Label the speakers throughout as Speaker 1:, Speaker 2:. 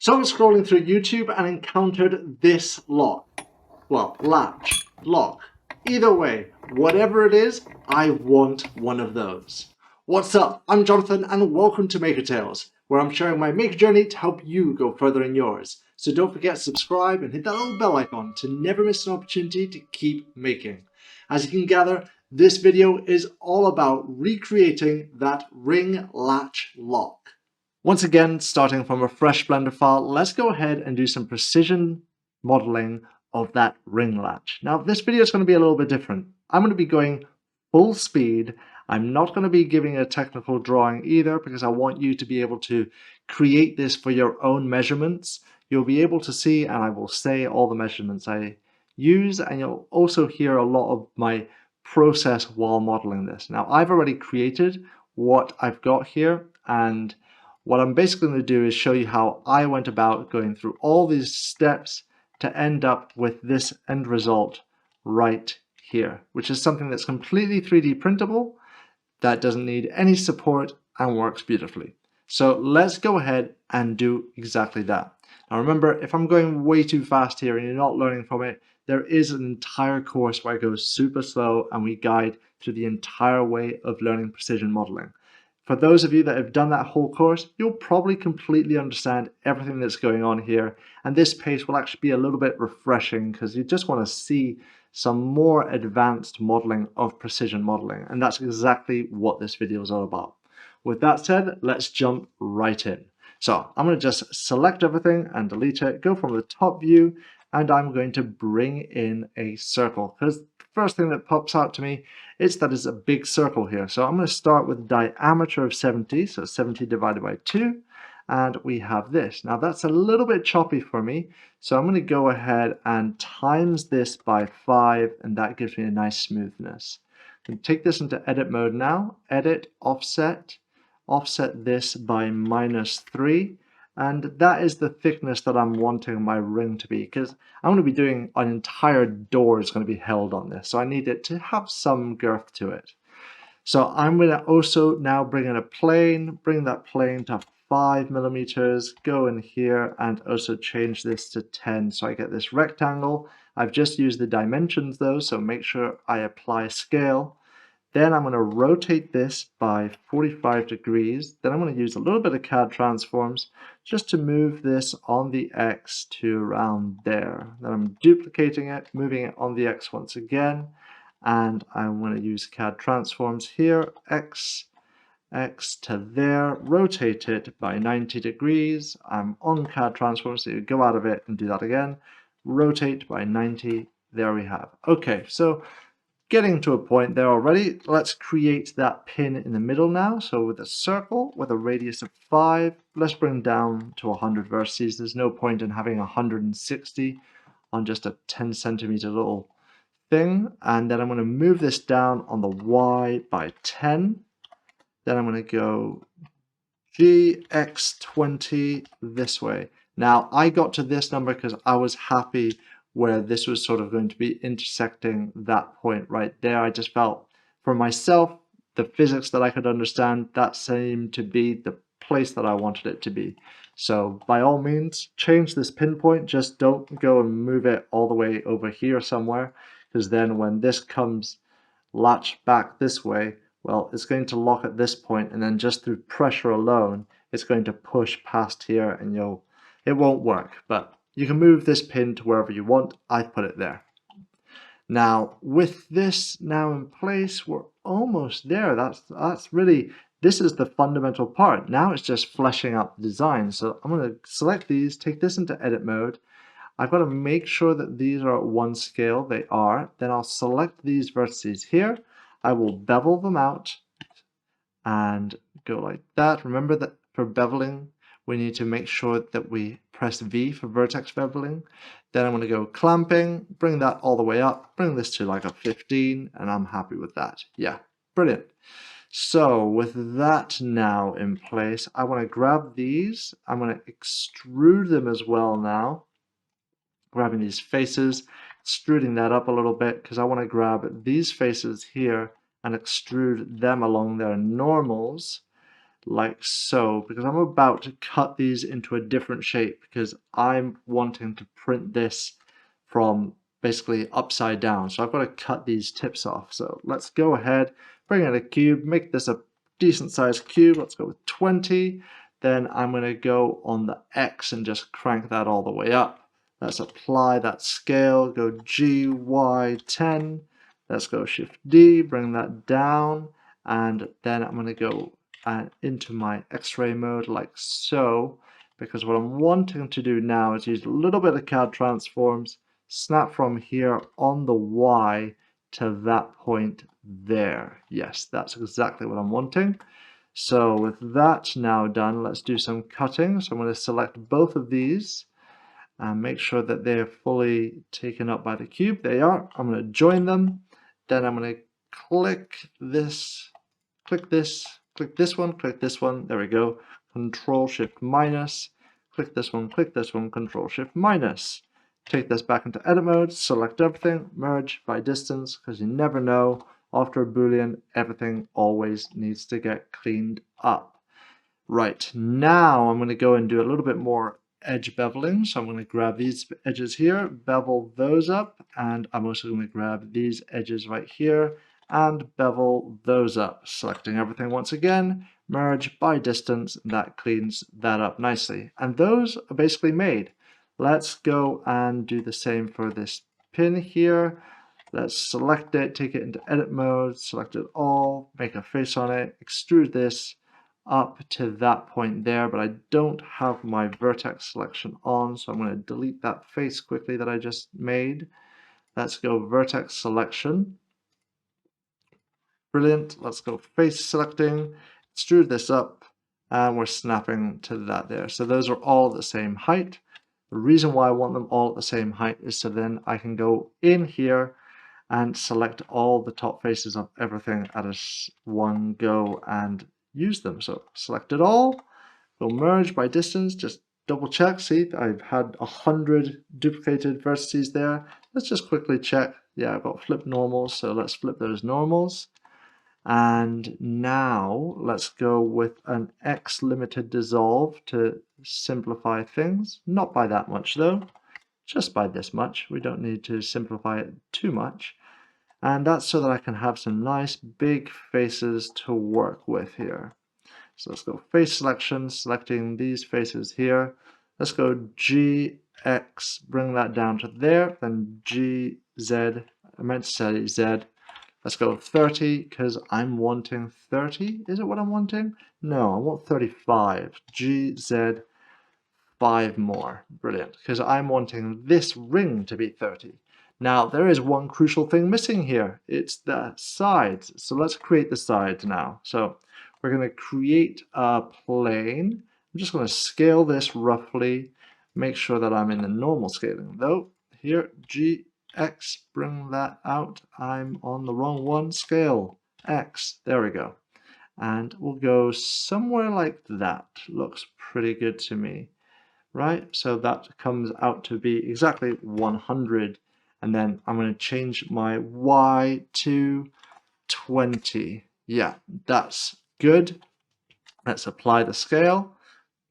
Speaker 1: So I was scrolling through YouTube and encountered this lock. Well, latch, lock. Either way, whatever it is, I want one of those. What's up? I'm Jonathan and welcome to Maker Tales, where I'm sharing my maker journey to help you go further in yours. So don't forget to subscribe and hit that little bell icon to never miss an opportunity to keep making. As you can gather, this video is all about recreating that ring latch lock. Once again, starting from a fresh Blender file, let's go ahead and do some precision modeling of that ring latch. Now, this video is going to be a little bit different. I'm going to be going full speed. I'm not going to be giving a technical drawing either because I want you to be able to create this for your own measurements. You'll be able to see, and I will say all the measurements I use, and you'll also hear a lot of my process while modeling this. Now, I've already created what I've got here, and what I'm basically going to do is show you how I went about going through all these steps to end up with this end result right here, which is something that's completely 3D printable, that doesn't need any support and works beautifully. So let's go ahead and do exactly that. Now remember, if I'm going way too fast here and you're not learning from it, there is an entire course where I go super slow and we guide through the entire way of learning precision modeling. For those of you that have done that whole course, you'll probably completely understand everything that's going on here. And this pace will actually be a little bit refreshing because you just want to see some more advanced modeling of precision modeling. And that's exactly what this video is all about. With that said, let's jump right in. So I'm going to just select everything and delete it, go from the top view, and I'm going to bring in a circle because the first thing that pops out to me is that it's a big circle here. So I'm going to start with diameter of 70, so 70 divided by 2, and we have this. Now that's a little bit choppy for me, so I'm going to go ahead and times this by 5, and that gives me a nice smoothness. And take this into edit mode now, edit, offset this by -3, and that is the thickness that I'm wanting my ring to be, because I'm going to be doing an entire door is going to be held on this, so I need it to have some girth to it. So I'm going to also now bring in a plane, bring that plane to 5 millimeters, go in here and also change this to 10 so I get this rectangle. I've just used the dimensions though, so make sure I apply scale. Then I'm going to rotate this by 45 degrees. Then I'm going to use a little bit of CAD transforms just to move this on the X to around there. Then I'm duplicating it, moving it on the X once again. And I'm going to use CAD transforms here, X to there, rotate it by 90 degrees. I'm on CAD transforms, so you go out of it and do that again. Rotate by 90, there we have. Okay, so getting to a point there already, let's create that pin in the middle now. So with a circle with a radius of 5, let's bring down to 100 vertices. There's no point in having 160 on just a 10 centimeter little thing. And then I'm going to move this down on the Y by 10. Then I'm going to go GX20 this way. Now I got to this number because I was happy where this was sort of going to be intersecting that point right there. I just felt for myself, the physics that I could understand, that seemed to be the place that I wanted it to be. So by all means, change this pinpoint, just don't go and move it all the way over here somewhere, because then when this comes latched back this way, well, it's going to lock at this point, and then just through pressure alone, it's going to push past here and it won't work, but you can move this pin to wherever you want. I've put it there. Now, with this now in place, we're almost there. That's really, this is the fundamental part. Now it's just fleshing out the design. So I'm going to select these, take this into edit mode. I've got to make sure that these are at 1 scale. They are. Then I'll select these vertices here. I will bevel them out and go like that. Remember that for beveling, we need to make sure that we press V for vertex beveling. Then I'm going to go clamping, bring that all the way up, bring this to like a 15, and I'm happy with that. Yeah, brilliant. So with that now in place, I want to grab these. I'm going to extrude them as well now. Grabbing these faces, extruding that up a little bit because I want to grab these faces here and extrude them along their normals like so, because I'm about to cut these into a different shape because I'm wanting to print this from basically upside down. So I've got to cut these tips off. So let's go ahead, bring in a cube, make this a decent sized cube. Let's go with 20. Then I'm going to go on the X and just crank that all the way up. Let's apply that scale, go G, Y, 10. Let's go Shift D, bring that down, and then I'm going to go into my X-ray mode like so, because what I'm wanting to do now is use a little bit of CAD transforms, snap from here on the Y to that point there. Yes, that's exactly what I'm wanting. So with that now done, let's do some cutting. So I'm going to select both of these and make sure that they're fully taken up by the cube. They are. I'm going to join them. Then I'm going to click this, click this, click this one, click this one. There we go. Control Shift minus. Click this one, Control Shift minus. Take this back into edit mode, select everything, merge by distance, because you never know. After a Boolean, everything always needs to get cleaned up. Right, now I'm going to go and do a little bit more edge beveling. So I'm going to grab these edges here, bevel those up, and I'm also going to grab these edges right here and bevel those up. Selecting everything once again, merge by distance, and that cleans that up nicely. And those are basically made. Let's go and do the same for this pin here. Let's select it, take it into edit mode, select it all, make a face on it, extrude this up to that point there, but I don't have my vertex selection on, so I'm going to delete that face quickly that I just made. Let's go vertex selection. Brilliant. Let's go face selecting, extrude this up, and we're snapping to that there. So those are all the same height. The reason why I want them all at the same height is so then I can go in here and select all the top faces of everything at one go and use them. So select it all, go merge by distance, just double check. See, I've had 100 duplicated vertices there. Let's just quickly check. Yeah, I've got flip normals, so let's flip those normals. And now let's go with an X limited dissolve to simplify things. Not by that much though, just by this much. We don't need to simplify it too much. And that's so that I can have some nice big faces to work with here. So let's go face selection, selecting these faces here. Let's go GX, bring that down to there, then GZ, I meant to say Z. Let's go 30, because I'm wanting 30. Is it what I'm wanting? No, I want 35. GZ, 5 more. Brilliant, because I'm wanting this ring to be 30. Now, there is one crucial thing missing here. It's the sides. So let's create the sides now. So we're going to create a plane. I'm just going to scale this roughly. Make sure that I'm in the normal scaling. Though, here, GX, bring that out. I'm on the wrong one. Scale, X. There we go. And we'll go somewhere like that. Looks pretty good to me. Right, so that comes out to be exactly 100, and then I'm going to change my Y to 20. Yeah, that's good. Let's apply the scale.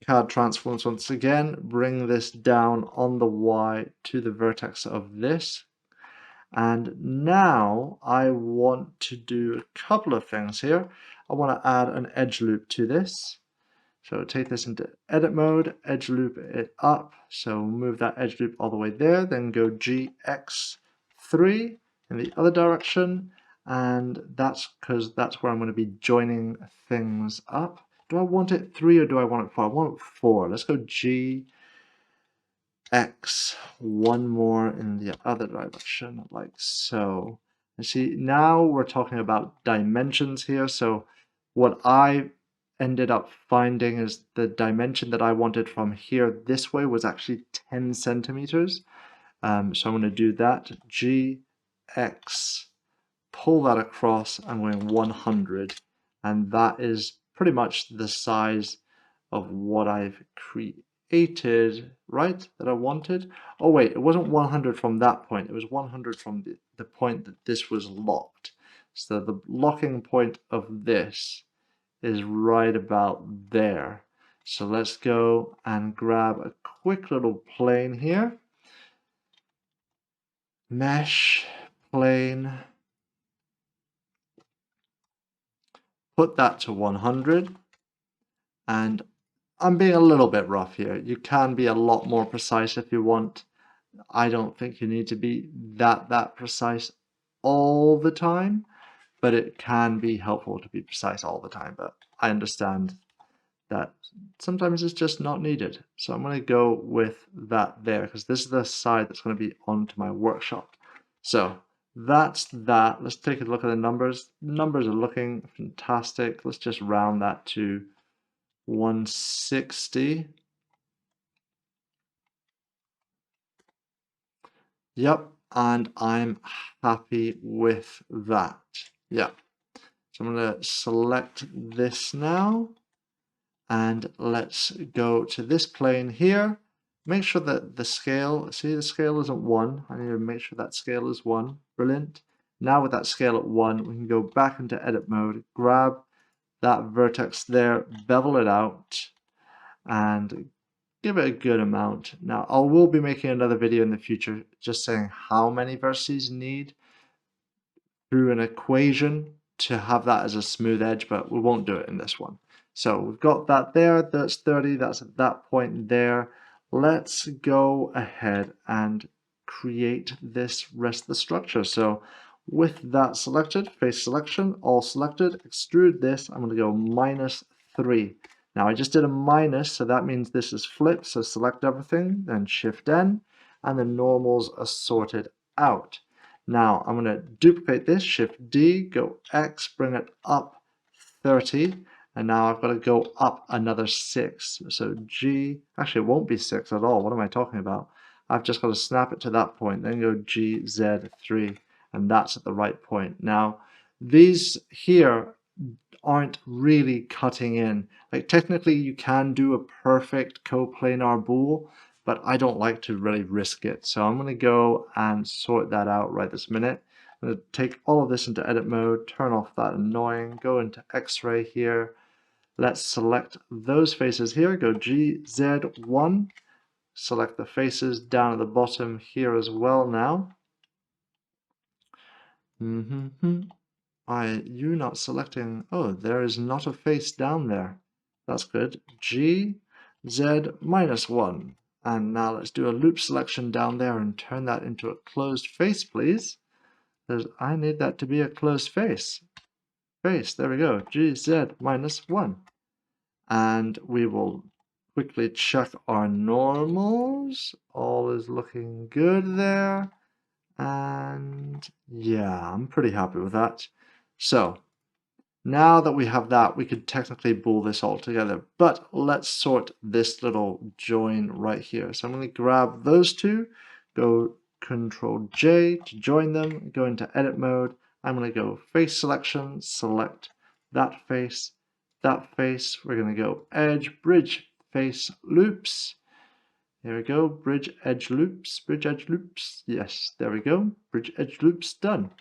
Speaker 1: CAD transforms once again, bring this down on the Y to the vertex of this. And now I want to do a couple of things here. I want to add an edge loop to this. So take this into edit mode, edge loop it up. So move that edge loop all the way there, then go GX3 in the other direction. And that's because that's where I'm going to be joining things up. Do I want it 3 or do I want it 4? I want it 4. Let's go GX, one more in the other direction, like so. And see, now we're talking about dimensions here. So what I ended up finding is the dimension that I wanted from here this way was actually 10 centimeters. So I'm going to do that. GX, pull that across, I'm going 100. And that is pretty much the size of what I've created, right, that I wanted. Oh wait, it wasn't 100 from that point. It was 100 from the point that this was locked. So the locking point of this is right about there. So let's go and grab a quick little plane here. Mesh, plane, put that to 100. And I'm being a little bit rough here. You can be a lot more precise if you want. I don't think you need to be that precise all the time, but it can be helpful to be precise all the time. But I understand that sometimes it's just not needed. So I'm going to go with that there because this is the side that's going to be onto my workshop. So that's that. Let's take a look at the numbers. Numbers are looking fantastic. Let's just round that to 160. Yep, and I'm happy with that. Yeah. So I'm going to select this now. And let's go to this plane here. Make sure that the scale, see the scale isn't 1. I need to make sure that scale is 1. Brilliant. Now with that scale at 1, we can go back into edit mode, grab that vertex there, bevel it out, and give it a good amount. Now I will be making another video in the future just saying how many vertices you need through an equation to have that as a smooth edge, but we won't do it in this one. So we've got that there, that's 30, that's at that point there. Let's go ahead and create this rest of the structure. So with that selected, face selection, all selected, extrude this, I'm going to go -3. Now I just did a minus, so that means this is flipped, so select everything, then Shift N, and the normals are sorted out. Now I'm going to duplicate this, Shift D, go X, bring it up 30, and now I've got to go up another 6. So G, actually it won't be 6 at all. What am I talking about? I've just got to snap it to that point, then go G, Z, 3, and that's at the right point. Now these here aren't really cutting in. Like technically you can do a perfect coplanar bool, but I don't like to really risk it. So I'm going to go and sort that out right this minute. I'm going to take all of this into edit mode, turn off that annoying, go into X-ray here. Let's select those faces here, go GZ1, select the faces down at the bottom here as well now. You not selecting, oh, there is not a face down there. That's good. G, Z -1. And now let's do a loop selection down there and turn that into a closed face, please. I need that to be a closed face. There we go. G, Z -1. And we will quickly check our normals. All is looking good there. And yeah, I'm pretty happy with that. So now that we have that, we could technically bool this all together, but let's sort this little join right here. So I'm going to grab those two, go Control J to join them, go into edit mode. I'm going to go face selection, select that face. We're going to go edge, bridge, face, loops. There we go, bridge, edge, loops. Yes, there we go, bridge, edge, loops, done.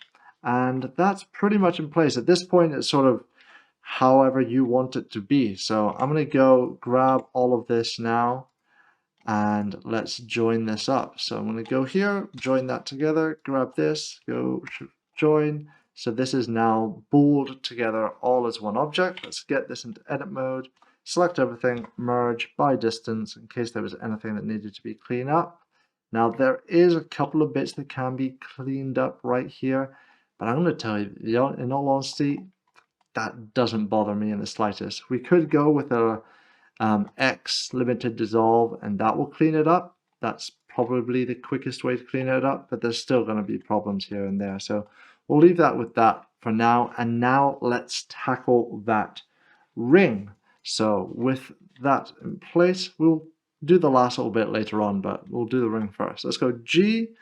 Speaker 1: And that's pretty much in place. At this point, it's sort of however you want it to be. So I'm going to go grab all of this now and let's join this up. So I'm going to go here, join that together, grab this, go join. So this is now booled together all as one object. Let's get this into edit mode, select everything, merge by distance in case there was anything that needed to be cleaned up. Now there is a couple of bits that can be cleaned up right here, but I'm going to tell you, in all honesty, that doesn't bother me in the slightest. We could go with a X limited dissolve and that will clean it up. That's probably the quickest way to clean it up, but there's still going to be problems here and there. So we'll leave that with that for now. And now let's tackle that ring. So with that in place, we'll do the last little bit later on, but we'll do the ring first. Let's go G,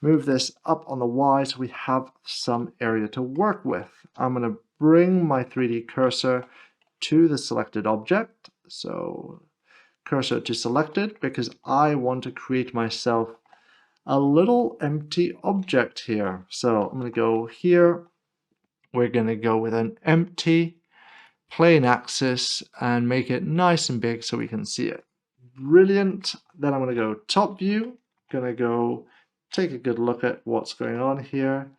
Speaker 1: move this up on the Y so we have some area to work with. I'm going to bring my 3D cursor to the selected object. So cursor to selected because I want to create myself a little empty object here. So I'm going to go here. We're going to go with an empty plane axis and make it nice and big so we can see it. Brilliant. Then I'm going to go top view, going to go take a good look at what's going on here.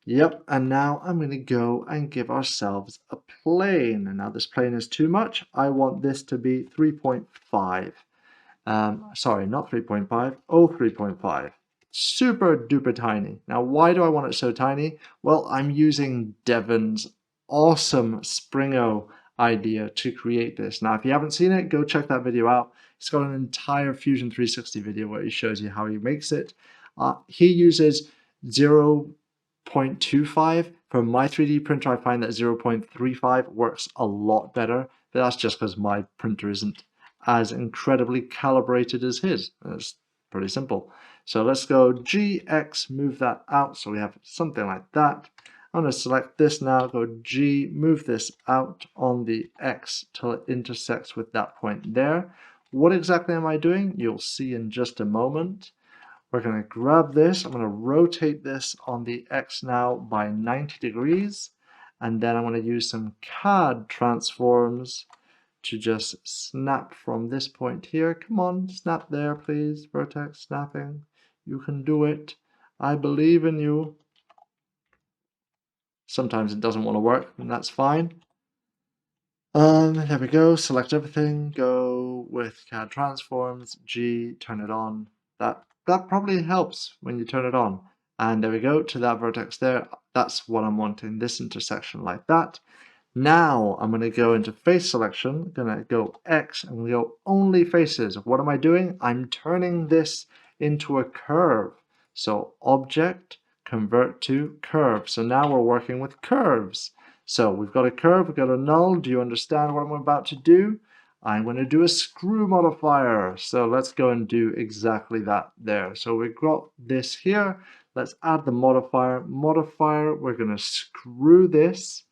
Speaker 1: Yep, and now I'm going to go and give ourselves a plane. And now this plane is too much. I want this to be 3.5. Sorry, not 3.5, 3.5. Super duper tiny. Now, why do I want it so tiny? Well, I'm using Devon's awesome Springo idea to create this. Now, if you haven't seen it, go check that video out. He's got an entire Fusion 360 video where he shows you how he makes it. He uses 0.25. For my 3D printer, I find that 0.35 works a lot better, but that's just because my printer isn't as incredibly calibrated as his. It's pretty simple. So let's go GX, move that out so we have something like that. I'm going to select this now, go G, move this out on the X till it intersects with that point there. What exactly am I doing? You'll see in just a moment. We're going to grab this, I'm going to rotate this on the X now by 90 degrees, and then I'm going to use some CAD transforms to just snap from this point here. Come on, snap there, please. Vertex snapping. You can do it. I believe in you. Sometimes it doesn't want to work, and that's fine. There we go. Select everything. Go with CAD transforms. G. Turn it on. That probably helps when you turn it on. And there we go. To that vertex there. That's what I'm wanting. This intersection like that. Now I'm going to go into face selection, I'm going to go X, I'm going to go only faces. What am I doing? I'm turning this into a curve. So object, convert to curve. So now we're working with curves. So we've got a curve, we've got a null. Do you understand what I'm about to do? I'm going to do a screw modifier. So let's go and do exactly that there. So we've got this here. Let's add the modifier. Modifier, we're going to screw this.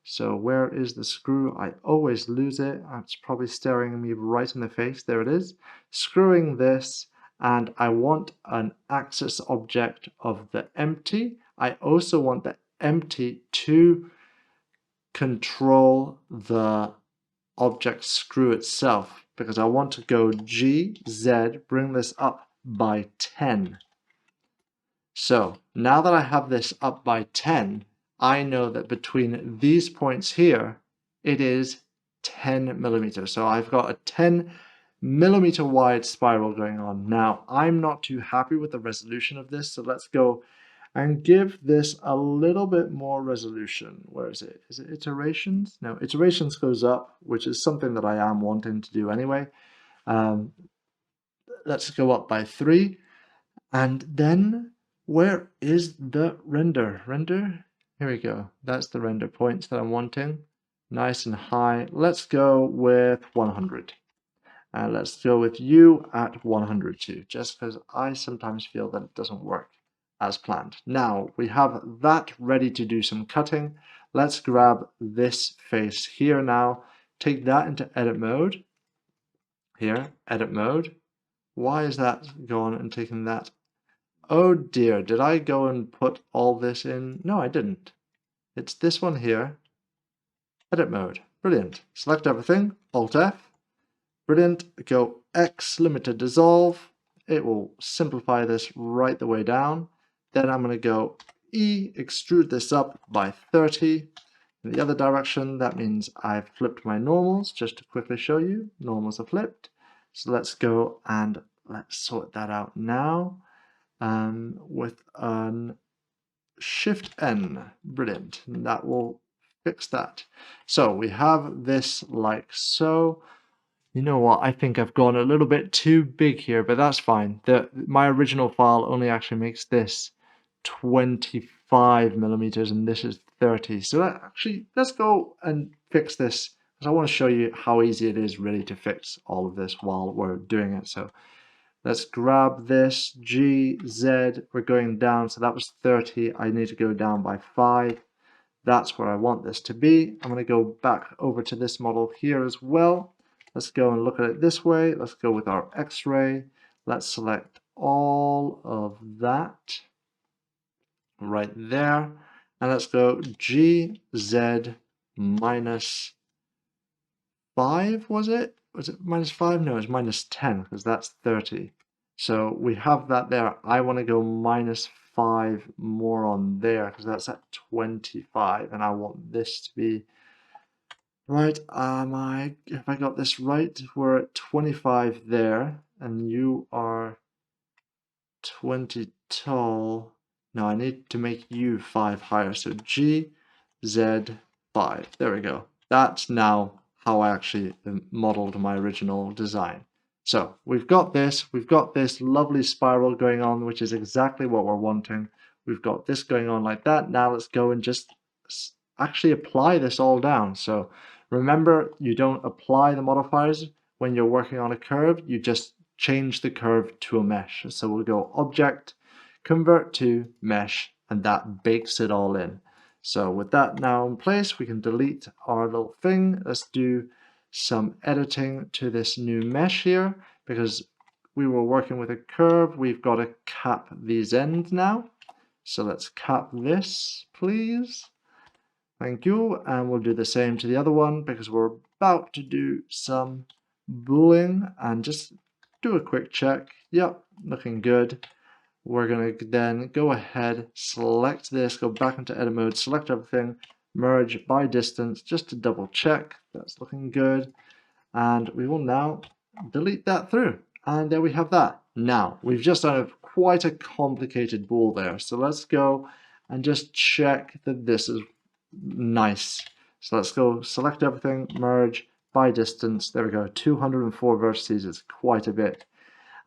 Speaker 1: So where is the screw? I always lose it. It's probably staring me right in the face. There it is. Screwing this, and I want an axis object of the empty. I also want the empty to control the object screw itself, because I want to go G, Z, bring this up by 10. So now that I have this up by 10, I know that between these points here, it is 10 millimeters. So I've got a 10 millimeter wide spiral going on. Now, I'm not too happy with the resolution of this, so let's go and give this a little bit more resolution. Where is it? Is it iterations? No, iterations goes up, which is something that I am wanting to do anyway. Let's go up by 3. And then where is the render? Render? Here we go. That's the render points that I'm wanting. Nice and high. Let's go with 100. And let's go with you at 100 too, just because I sometimes feel that it doesn't work as planned. Now we have that ready to do some cutting. Let's grab this face here now. Take that into edit mode. Here, edit mode. Why is that gone and taking that? Oh dear, did I go and put all this in? No, I didn't. It's this one here. Edit mode. Brilliant. Select everything. Alt F. Brilliant. Go X limited dissolve. It will simplify this right the way down. Then I'm going to go E, extrude this up by 30. In the other direction, that means I've flipped my normals, just to quickly show you. Normals are flipped. So let's go and let's sort that out now. With an Shift N. Brilliant. That will fix that. So we have this like so. You know what? I think I've gone a little bit too big here, but that's fine. My original file only actually makes this 25 millimeters and this is 30. So let's go and fix this, because I want to show you how easy it is really to fix all of this while we're doing it. So let's grab this, G, Z, we're going down, so that was 30, I need to go down by 5. That's where I want this to be. I'm going to go back over to this model here as well. Let's go and look at it this way. Let's go with our X-ray. Let's select all of that right there. And let's go G, Z, minus 5, was it? Was it minus 5? No, it's minus 10 because that's 30. So we have that there. I want to go minus 5 more on there because that's at 25, and I want this to be right. Have I got this right? We're at 25 there, and you are 20 tall. No, I need to make you 5 higher. So G, Z, 5. There we go. That's now how I actually modeled my original design. So we've got this lovely spiral going on, which is exactly what we're wanting. We've got this going on like that. Now let's go and just actually apply this all down. So remember, you don't apply the modifiers when you're working on a curve, you just change the curve to a mesh. So we'll go Object, Convert to Mesh, and that bakes it all in. So with that now in place, we can delete our little thing. Let's do some editing to this new mesh here, because we were working with a curve. We've got to cap these ends now. So let's cap this, please. Thank you. And we'll do the same to the other one because we're about to do some boolean and just do a quick check. Yep, looking good. We're going to then go ahead, select this, go back into edit mode, select everything, merge by distance just to double check. That's looking good. And we will now delete that through. And there we have that. Now, we've just done quite a complicated bool there. So let's go and just check that this is nice. So let's go select everything, merge by distance. There we go, 204 vertices. It's quite a bit.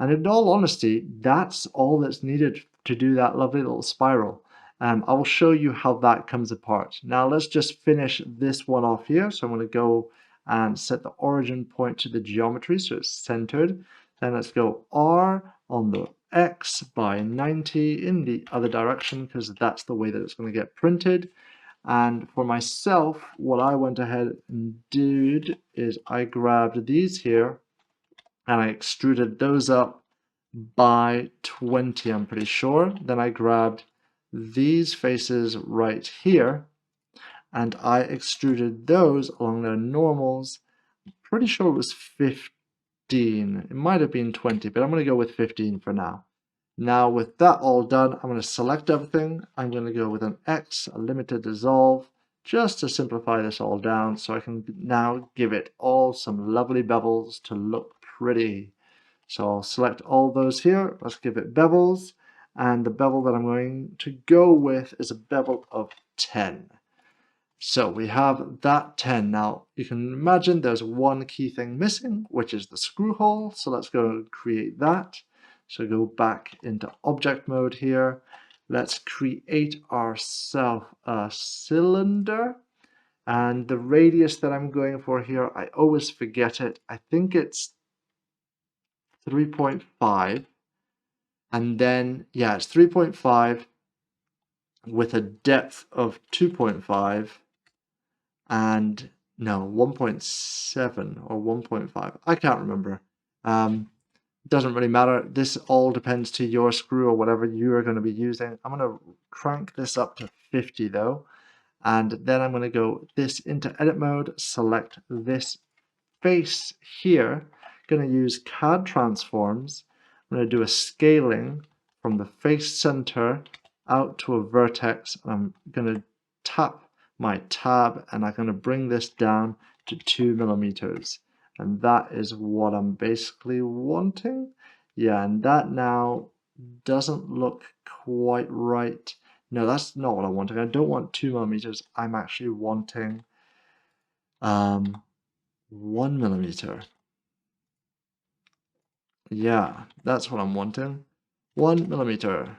Speaker 1: And in all honesty, that's all that's needed to do that lovely little spiral. I will show you how that comes apart. Now let's just finish this one off here. So I'm going to go and set the origin point to the geometry so it's centered. Then let's go R on the X by 90 in the other direction because that's the way that it's going to get printed. And for myself, what I went ahead and did is I grabbed these here and I extruded those up by 20, I'm pretty sure. Then I grabbed these faces right here and I extruded those along their normals. Pretty sure it was 15. It might have been 20, but I'm going to go with 15 for now. Now with that all done, I'm going to select everything. I'm going to go with an X, a limited dissolve, just to simplify this all down so I can now give it all some lovely bevels to look pretty. So I'll select all those here. Let's give it bevels. And the bevel that I'm going to go with is a bevel of 10. So we have that 10. Now you can imagine there's one key thing missing, which is the screw hole. So let's go and create that. So go back into object mode here. Let's create ourselves a cylinder. And the radius that I'm going for here, I always forget it. I think it's 3.5. And then, yeah, it's 3.5 with a depth of 2.5. And no, 1.7 or 1.5. I can't remember. Doesn't really matter. This all depends to your screw or whatever you are going to be using. I'm going to crank this up to 50 though. And then I'm going to go this into edit mode, select this face here. Going to use CAD transforms. I'm going to do a scaling from the face center out to a vertex. I'm going to tap my tab and I'm going to bring this down to 2 millimeters. And that is what I'm basically wanting. Yeah, and that now doesn't look quite right. No, that's not what I'm wanting. I don't want 2 millimeters. I'm actually wanting 1 millimeter. Yeah, that's what I'm wanting. 1 millimeter.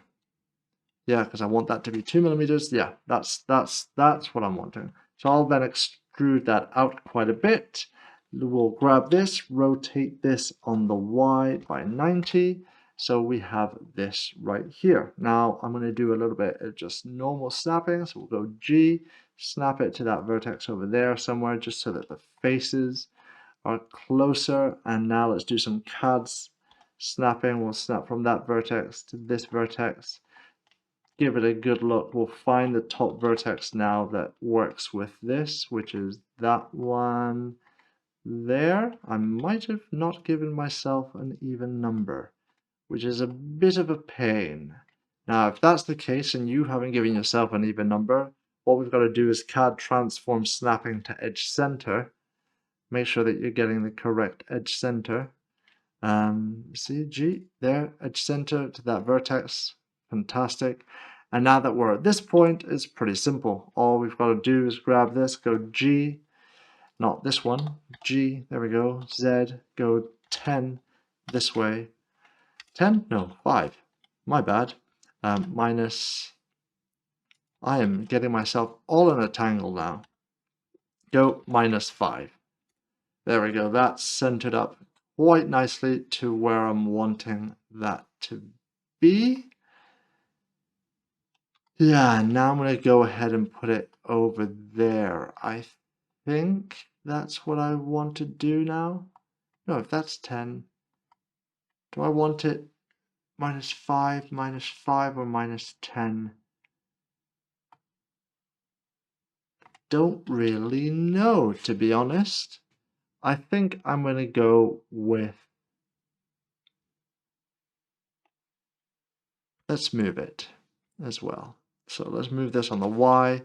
Speaker 1: Yeah, because I want that to be 2 millimeters. Yeah, that's what I'm wanting. So I'll then extrude that out quite a bit. We'll grab this, rotate this on the Y by 90. So we have this right here. Now I'm going to do a little bit of just normal snapping. So we'll go G, snap it to that vertex over there somewhere, just so that the faces are closer. And now let's do some CAD snapping. We'll snap from that vertex to this vertex. Give it a good look. We'll find the top vertex now that works with this, which is that one. there. I might have not given myself an even number, which is a bit of a pain. Now, if that's the case and you haven't given yourself an even number, what we've got to do is CAD transform snapping to edge center. Make sure that you're getting the correct edge center. See, G, there, edge center to that vertex. Fantastic. And now that we're at this point, it's pretty simple. All we've got to do is grab this, go G, not this one, G, there we go, Z, go 10 this way. 10? No, 5. My bad. Minus, I am getting myself all in a tangle now. Go minus 5. There we go, that's centered up quite nicely to where I'm wanting that to be. Yeah, now I'm going to go ahead and put it over there. I think that's what I want to do now. No, if that's 10, do I want it minus 5, or minus 10? Don't really know, to be honest. I think I'm going to go with, let's move it as well. So let's move this on the Y,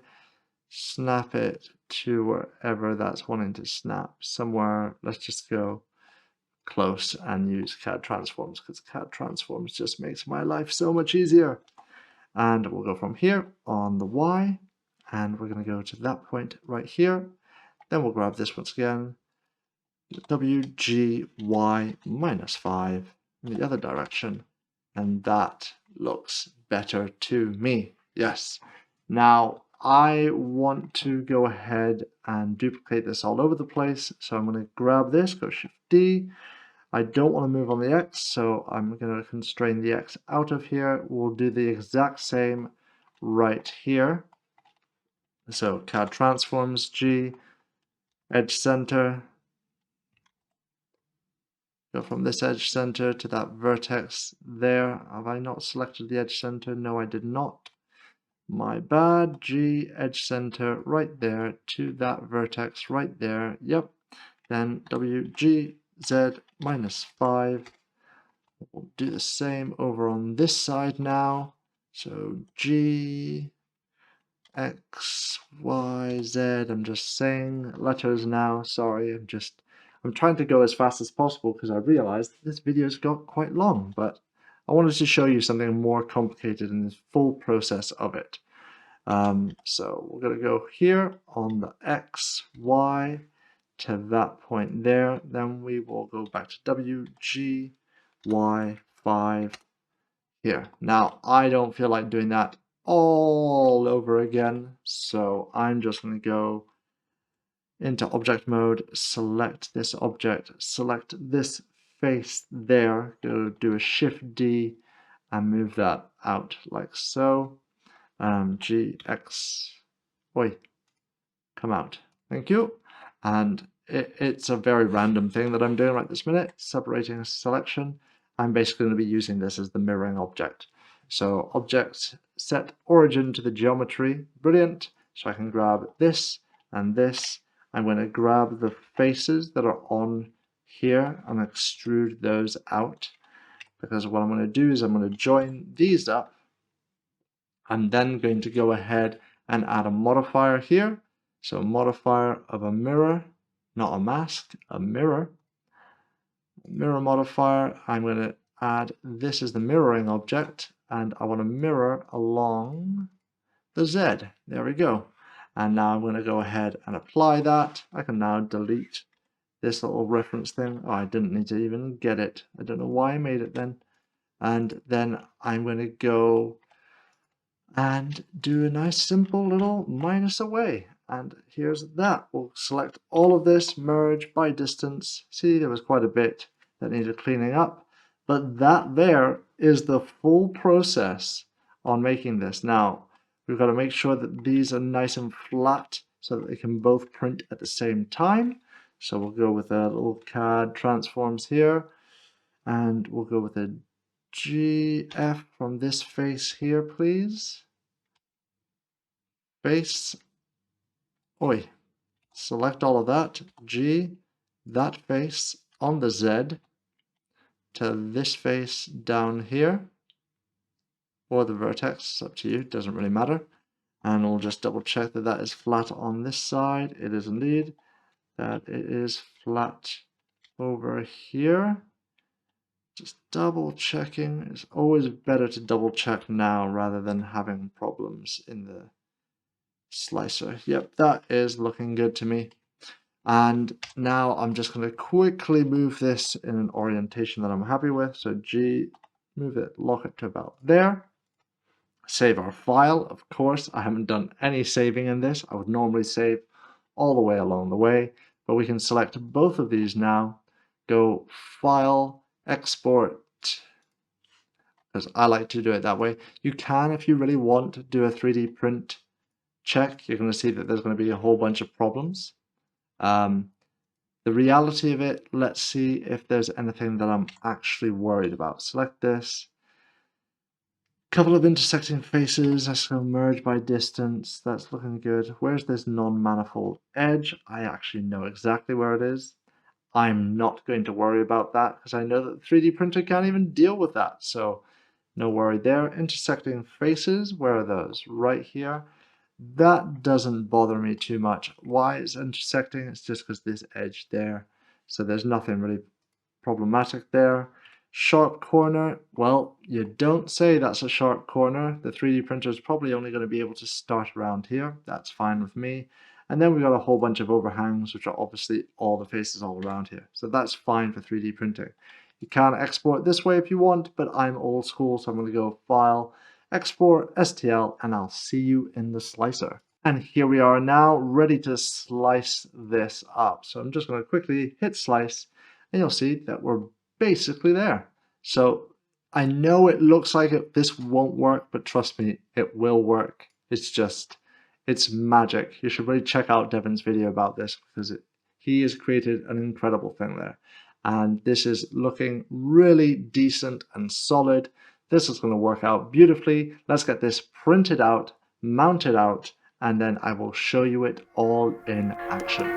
Speaker 1: snap it to wherever that's wanting to snap. Somewhere, let's just go close and use CAD transforms, because CAD transforms just makes my life so much easier. And we'll go from here on the Y, and we're going to go to that point right here. Then we'll grab this once again, WGY minus 5 in the other direction, and that looks better to me. Yes. Now I want to go ahead and duplicate this all over the place, so I'm going to grab this, go Shift D. I don't want to move on the X, so I'm going to constrain the X out of here. We'll do the exact same right here. So CAD transforms G, edge center, go from this edge center to that vertex there. Have I not selected the edge center? No, I did not. My bad. G, edge center right there to that vertex right there. Yep. Then W, G, Z minus 5. We'll do the same over on this side now. So G, X, Y, Z. I'm just saying letters now. Sorry, I'm trying to go as fast as possible because I realized this video's got quite long, but I wanted to show you something more complicated in the full process of it. So we're going to go here on the X, Y to that point there. Then we will go back to W, G, Y, 5 here. Now, I don't feel like doing that all over again, so I'm just going to go into object mode, select this object, select this face there, go do a Shift D and move that out like so. G, X, oi, come out. Thank you. And it's a very random thing that I'm doing right this minute, separating a selection. I'm basically going to be using this as the mirroring object. So object set origin to the geometry, brilliant. So I can grab this and this. I'm going to grab the faces that are on here and extrude those out, because what I'm going to do is I'm going to join these up. I'm then going to go ahead and add a modifier here. So a modifier of a mirror, not a mask, a mirror. Mirror modifier, I'm going to add this as the mirroring object, and I want to mirror along the Z. There we go. And now I'm going to go ahead and apply that. I can now delete this little reference thing. Oh, I didn't need to even get it. I don't know why I made it then. And then I'm going to go and do a nice simple little minus away. And here's that. We'll select all of this, merge by distance. See, there was quite a bit that needed cleaning up, but that there is the full process on making this. Now, we've got to make sure that these are nice and flat so that they can both print at the same time. So we'll go with a little CAD transforms here, and we'll go with a GF from this face here, please. Face, oi, select all of that, G, that face on the Z to this face down here, or the vertex, it's up to you, doesn't really matter. And we'll just double check that that is flat on this side. It is indeed. That it is flat over here. Just double checking. It's always better to double check now rather than having problems in the slicer. Yep, that is looking good to me. And now I'm just going to quickly move this in an orientation that I'm happy with. So G, move it, lock it to about there. Save our file. Of course, I haven't done any saving in this. I would normally save all the way along the way, but we can select both of these now. Go File, Export, as I like to do it that way. You can, if you really want, to do a 3D print check. You're going to see that there's going to be a whole bunch of problems. The reality of it, let's see if there's anything that I'm actually worried about. Select this. Couple of intersecting faces. Let's go merge by distance. That's looking good. Where's this non-manifold edge? I actually know exactly where it is. I'm not going to worry about that because I know that the 3D printer can't even deal with that. So no worry there. Intersecting faces, where are those? Right here. That doesn't bother me too much. Why it's intersecting? It's just because this edge there. So there's nothing really problematic there. Sharp corner, well, you don't say that's a sharp corner. The 3D printer is probably only going to be able to start around here. That's fine with me. And then we've got a whole bunch of overhangs, which are obviously all the faces all around here. So that's fine for 3D printing. You can export this way if you want, but I'm old school, so I'm going to go File, Export, STL, and I'll see you in the slicer. And here we are now, ready to slice this up. So I'm just going to quickly hit slice, and you'll see that we're basically there. So I know it looks like this won't work, but trust me, it will work. It's magic. You should really check out Devin's video about this because he has created an incredible thing there. And this is looking really decent and solid. This is going to work out beautifully. Let's get this printed out, mounted out, and then I will show you it all in action.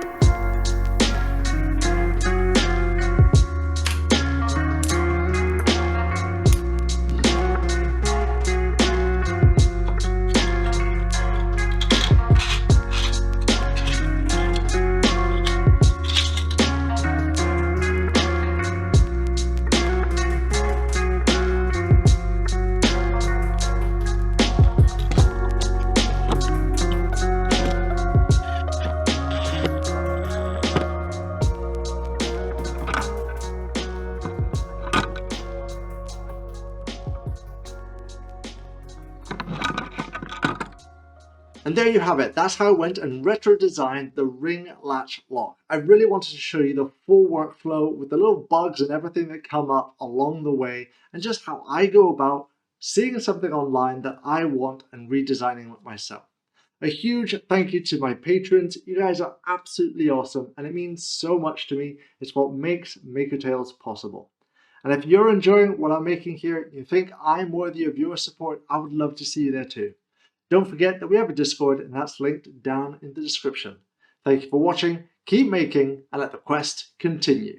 Speaker 1: And there you have it. That's how I went and retro designed the Ring Latch Lock. I really wanted to show you the full workflow with the little bugs and everything that come up along the way, and just how I go about seeing something online that I want and redesigning it myself. A huge thank you to my patrons. You guys are absolutely awesome, and it means so much to me. It's what makes Maker Tales possible. And if you're enjoying what I'm making here, you think I'm worthy of your support, I would love to see you there too. Don't forget that we have a Discord, and that's linked down in the description. Thank you for watching, keep making, and let the quest continue.